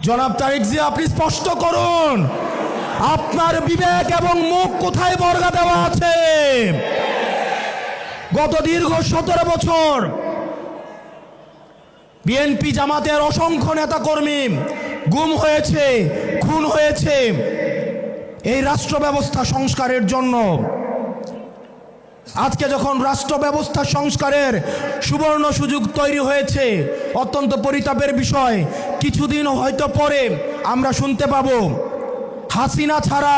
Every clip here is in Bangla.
জনাব তারেক জিয়া, আপনি স্পষ্ট করুন আপনার বিবেক এবং মুখ কোথায় বর্গা দেওয়া আছে? গত দীর্ঘ 17 বছর বিএনপি জামাতের অসংখ্য নেতাকর্মী গুম হয়েছে, খুন হয়েছে এই রাষ্ট্র ব্যবস্থা সংস্কারের জন্য। আজকে যখন রাষ্ট্র ব্যবস্থা সংস্কারের সুবর্ণ সুযোগ তৈরি হয়েছে, অত্যন্ত পরিতাপের বিষয়, কিছুদিন হয়তো পরে আমরা শুনতে পাবো হাসিনা ছাড়া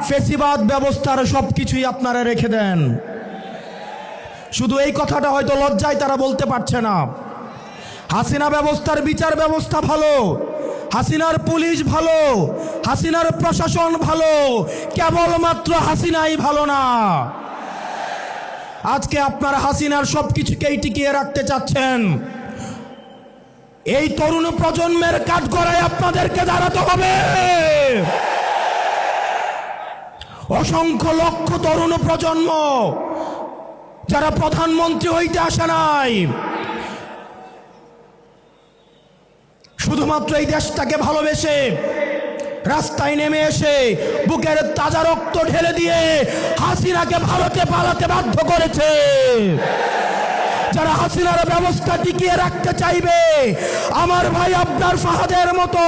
ফেসিবাদ ব্যবস্থার সব কিছুই আপনারা রেখে দেন। শুধু এই কথাটা হয়তো লজ্জায় তারা বলতে পারছে না। হাসিনা ব্যবস্থার বিচার ব্যবস্থা ভালো, হাসিনার পুলিশ ভালো, হাসিনার প্রশাসন ভালো, কেবলমাত্র হাসিনাই ভালো না। আজকে আপনারা হাসিনার সব কিছুকেই টিকিয়ে রাখতে চাচ্ছেন। এই তরুণ প্রজন্মের কাঠগড়ায় আপনাদেরকে দাঁড়াতে হবে। অসংখ্য লক্ষ তরুণ প্রজন্ম যারা প্রধানমন্ত্রী হইতে আসে নাই, শুধুমাত্র এই দেশটাকে ভালোবেসে রাস্তায় নেমে এসে বুকের তাজা রক্ত ঢেলে দিয়ে হাসিনাকে ভারতে পালাতে বাধ্য করেছে। যারা হাসিনার ব্যবস্থা টিকিয়ে রাখতে চাইবে, আমার ভাই আবরার ফাহাদের মতো,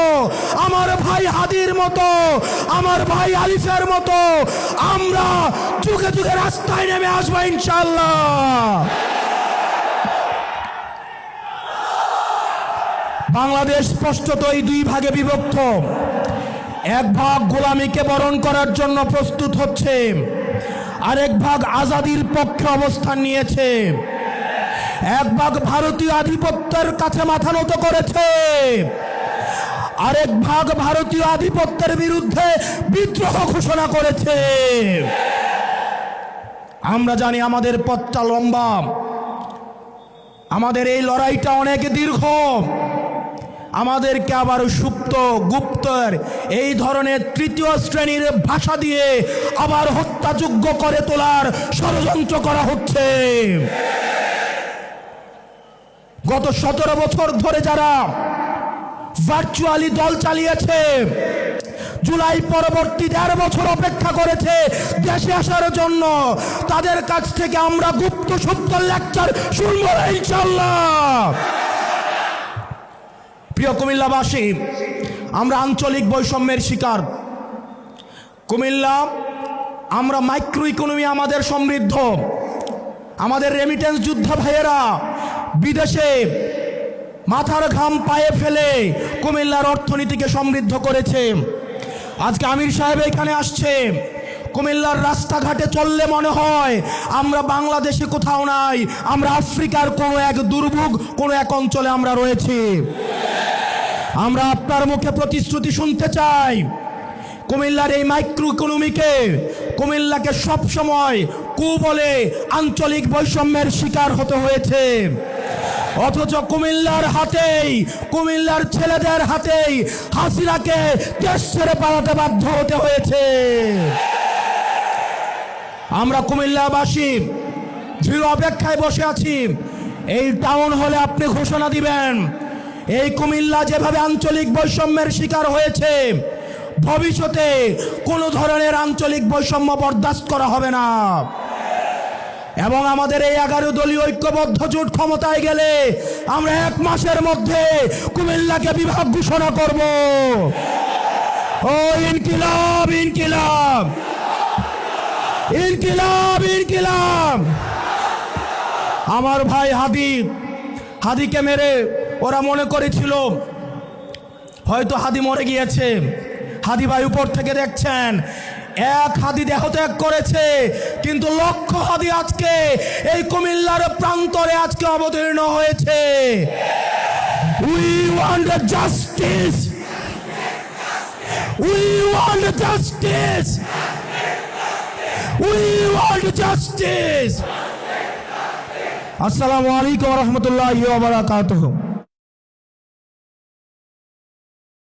আমার ভাই হাদির মতো, আমার ভাই আলিফের মতো আমরা যুগে যুগে রাস্তায় নেমে আসবো ইনশাআল্লাহ। বাংলাদেশ স্পষ্টত এই দুই ভাগে বিভক্ত। এক ভাগ গোলামীকে বরণ করার জন্য প্রস্তুত হচ্ছে, আরেক ভাগ আজাদির পক্ষে অবস্থান নিয়েছে। এক ভাগ ভারতীয় আধিপত্যের কাছে মাথা নত করেছে, আরেক ভাগ ভারতীয় আধিপত্যের বিরুদ্ধে বিদ্রোহ ঘোষণা করেছে। আমরা জানি আমাদের পথটা লম্বা, আমাদের এই লড়াইটা অনেক দীর্ঘ। আমাদেরকে আবার সুপ্ত গুপ্তর এই ধরনের তৃতীয় শ্রেণীর ভাষা দিয়ে আবার হত্যাযোগ্য করে তোলার ষড়যন্ত্র করা হচ্ছে। গত 17 বছর ধরে যারা ভার্চুয়ালি দল চালিয়েছে, জুলাই পরবর্তী 1.5 বছর অপেক্ষা করেছে দেশে আসার জন্য, তাদের কাছ থেকে আমরা গুপ্ত সুপ্ত লেকচার শুনবো ইনশাআল্লাহ। প্রিয় কুমিল্লাবাসী, আমরা আঞ্চলিক বৈষম্যের শিকার। কুমিল্লা, আমরা মাইক্রো ইকোনমি আমাদের সমৃদ্ধ। আমাদের রেমিটেন্স যোদ্ধা ভাইয়েরা বিদেশে মাথার ঘাম পায়ে ফেলে কুমিল্লার অর্থনীতিকে সমৃদ্ধ করেছে। আজকে আমির সাহেব এখানে আসছে, কুমিল্লার রাস্তাঘাটে চললে মনে হয় আমরা বাংলাদেশে কোথাও নাই, আমরা আফ্রিকার কোনো এক দুর্ভোগ কোনো এক অঞ্চলে আমরা রয়েছি। আমরা আপনার মুখে প্রতিশ্রুতি শুনতে চাই, কুমিল্লার এই মাইক্রো ইকোনমিকে, কুমিল্লাকে সবসময় বলে আঞ্চলিক বৈষম্যের শিকার হতে হয়েছে। অথচ কুমিল্লার হাতেই, কুমিল্লার ছেলেদের হাতেই হাসিনাকে দেশ ছেড়ে পালাতে বাধ্য হতে হয়েছে। আমরা কুমিল্লাবাসী দৃঢ় অপেক্ষায় বসে আছি, এই টাউন হলে আপনি ঘোষণা দিবেন এই কুমিল্লা যেভাবে আঞ্চলিক বৈষম্যের শিকার হয়েছে, ভবিষ্যতে কোনো ধরনের আঞ্চলিক বৈষম্য বরদাস্ত করা হবে না। এবং আমাদের এই 11 দলীয় ঐক্যবদ্ধ জোট ক্ষমতায় গেলে আমরা 1 মাসের মধ্যে কুমিল্লাকে বিভাগ ঘোষণা করব। ও ইনকিলাব ইনকিলাব ইনকিলাব ইনকিলাব। আমার ভাই হাদিকে মেরে ওরা মনে করেছিল হয়তো হাদি মরে গিয়েছে। হাদি ভাই উপর থেকে দেখছেন, এক হাদি দেহত্যাগ করেছে, কিন্তু লক্ষ হাদি আজকে এই কুমিল্লার প্রান্তরে আজকে অবতীর্ণ হয়েছে। We want justice. We want justice. We want justice. আসসালামু আলাইকুম ওয়া রাহমাতুল্লাহি ওয়া বারাকাতুহু।